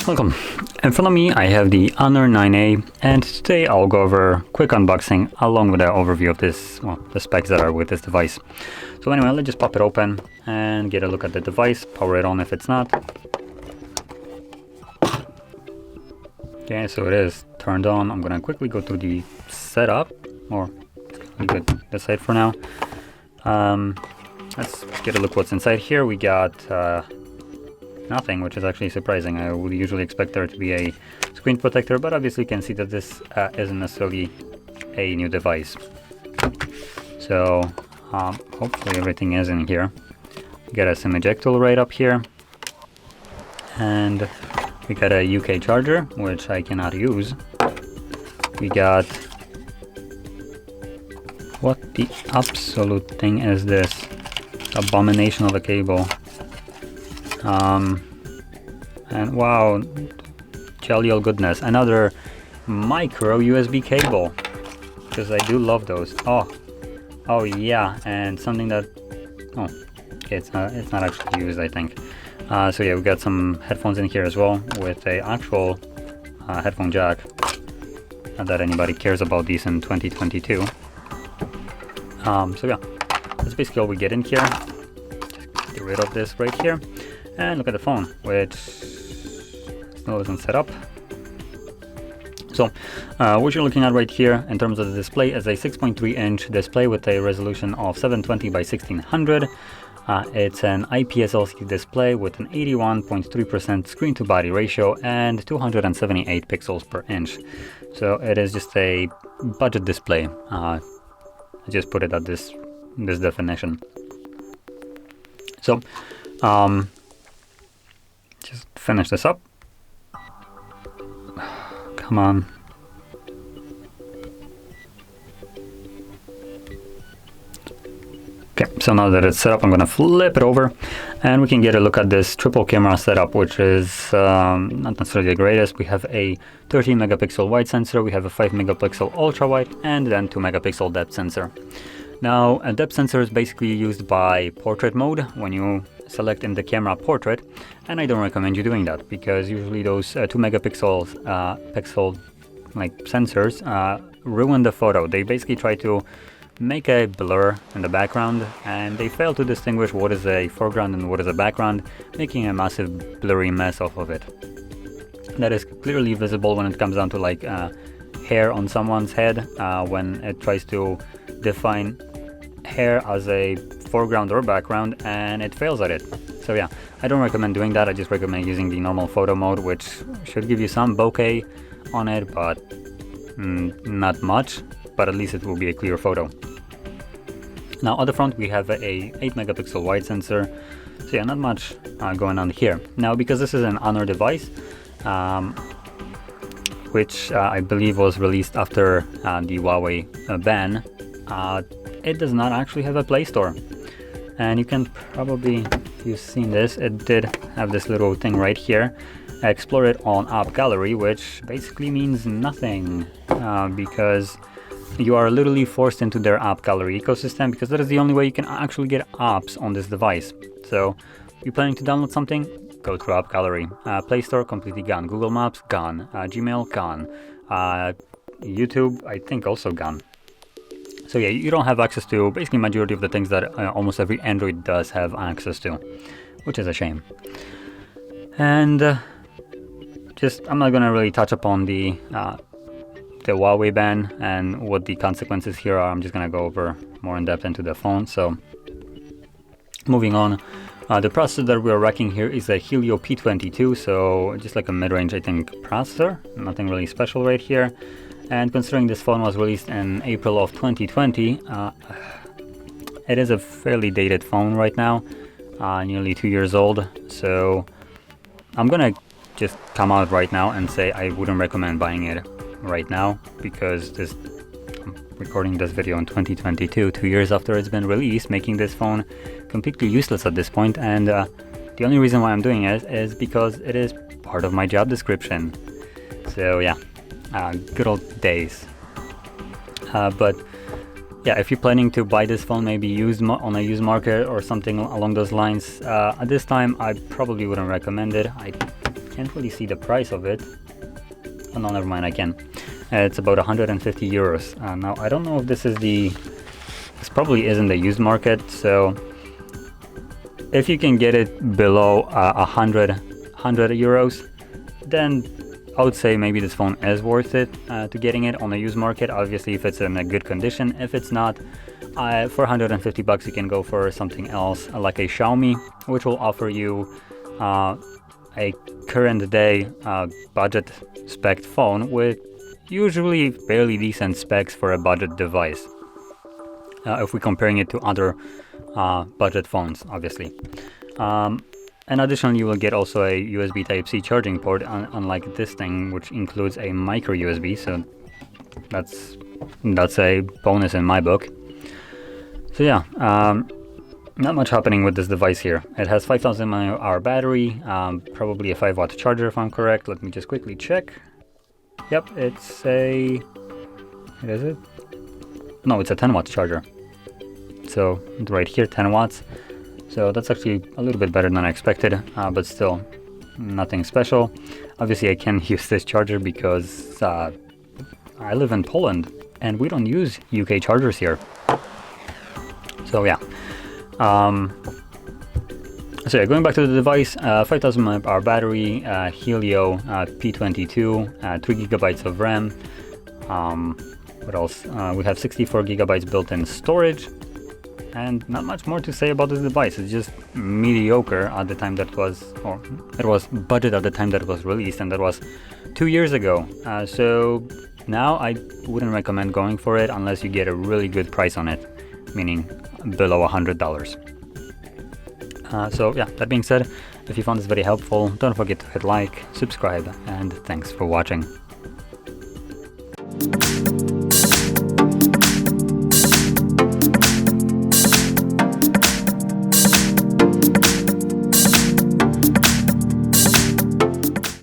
Welcome. In front of me I have the Honor 9A, and today I'll go over a quick unboxing along with an overview of this, well, the specs that are with this device. So anyway, let's just pop it open and get a look at the device, power it on if it's not. Okay, so it is turned on. I'm gonna quickly go through the setup, or leave it aside for now. Let's get a look what's inside here. We got nothing, which is actually surprising. I would usually expect there to be a screen protector, but obviously you can see that this isn't necessarily a new device. So hopefully everything is in here. We got a SIM eject tool right up here, and we got a UK charger, which I cannot use. We got, what the absolute thing is this? Abomination of a cable. And wow, jolly old goodness, another micro USB cable, because I do love those. Oh yeah, and something that, oh, okay, it's not actually used, I think. So yeah, we got some headphones in here as well, with a actual headphone jack. Not that anybody cares about these in 2022. So yeah, that's basically all we get in here. Just get rid of this right here. And look at the phone, which still isn't set up. So what you're looking at right here in terms of the display is a 6.3-inch display with a resolution of 720 by 1600. It's an IPS LCD display with an 81.3% screen to body ratio and 278 pixels per inch. So it is just a budget display. I just put it at this definition. So just finish this up. Come on. Okay, so now that it's set up, I'm gonna flip it over and we can get a look at this triple camera setup, which is not necessarily the greatest. We have a 13 megapixel wide sensor, we have a 5 megapixel ultra wide, and then 2 megapixel depth sensor. Now, a depth sensor is basically used by portrait mode when you select in the camera portrait, and I don't recommend you doing that because usually those 2 megapixel sensors ruin the photo. They basically try to make a blur in the background, and they fail to distinguish what is a foreground and what is a background, making a massive blurry mess off of it. That is clearly visible when it comes down to like hair on someone's head, when it tries to define hair as a foreground or background, and it fails at it. So yeah, I don't recommend doing that. I just recommend using the normal photo mode, which should give you some bokeh on it, but not much, but at least it will be a clear photo. Now at the front we have a 8 megapixel wide sensor, so yeah, not much going on here. Now because this is an Honor device, which I believe was released after the Huawei ban, it does not actually have a Play Store. And you can probably, if you've seen this, it did have this little thing right here, explore it on App Gallery, which basically means nothing, because you are literally forced into their App Gallery ecosystem, because that is the only way you can actually get apps on this device. So you're planning to download something, go through App Gallery. Play Store completely gone, Google Maps gone, Gmail gone, YouTube I think also gone. So yeah, you don't have access to basically majority of the things that almost every Android does have access to, which is a shame. And I'm not gonna really touch upon the Huawei ban and what the consequences here are. I'm just gonna go over more in depth into the phone. So moving on, the processor that we're rocking here is a Helio P22, so just like a mid-range, I think, processor. Nothing really special right here. And considering this phone was released in April of 2020, it is a fairly dated phone right now, nearly 2 years old. So I'm gonna just come out right now and say I wouldn't recommend buying it right now, because I'm recording this video in 2022, 2 years after it's been released, making this phone completely useless at this point. And the only reason why I'm doing it is because it is part of my job description. So yeah. Good old days. But yeah, if you're planning to buy this phone, maybe on a used market or something along those lines, at this time I probably wouldn't recommend it. I can't really see the price of it. Oh no, never mind, I can. It's about 150 euros. Now, I don't know if this probably isn't the used market, so if you can get it below 100 euros, then I would say maybe this phone is worth it to getting it on the used market. Obviously, if it's in a good condition. If it's not, for 150 bucks, you can go for something else like a Xiaomi, which will offer you a current day budget spec phone with usually fairly decent specs for a budget device. If we're comparing it to other budget phones, obviously. And additionally, you will get also a USB Type-C charging port, unlike this thing, which includes a micro USB. So that's a bonus in my book. So yeah, not much happening with this device here. It has 5000 mAh battery, probably a 5-watt charger if I'm correct. Let me just quickly check. Yep, it's a... What is it? No, it's a 10-watt charger. So right here, 10 watts. So that's actually a little bit better than I expected, but still nothing special. Obviously, I can use this charger because I live in Poland and we don't use UK chargers here. So yeah. So yeah, going back to the device, 5000 mAh battery, Helio P22, 3 gigabytes of RAM. What else? We have 64 gigabytes built-in storage. And not much more to say about this device. It's just mediocre at the time that was, or it was budget at the time that it was released, and that was 2 years ago. So now I wouldn't recommend going for it unless you get a really good price on it, meaning below $100. So yeah, that being said, if you found this video helpful, don't forget to hit like, subscribe, and thanks for watching.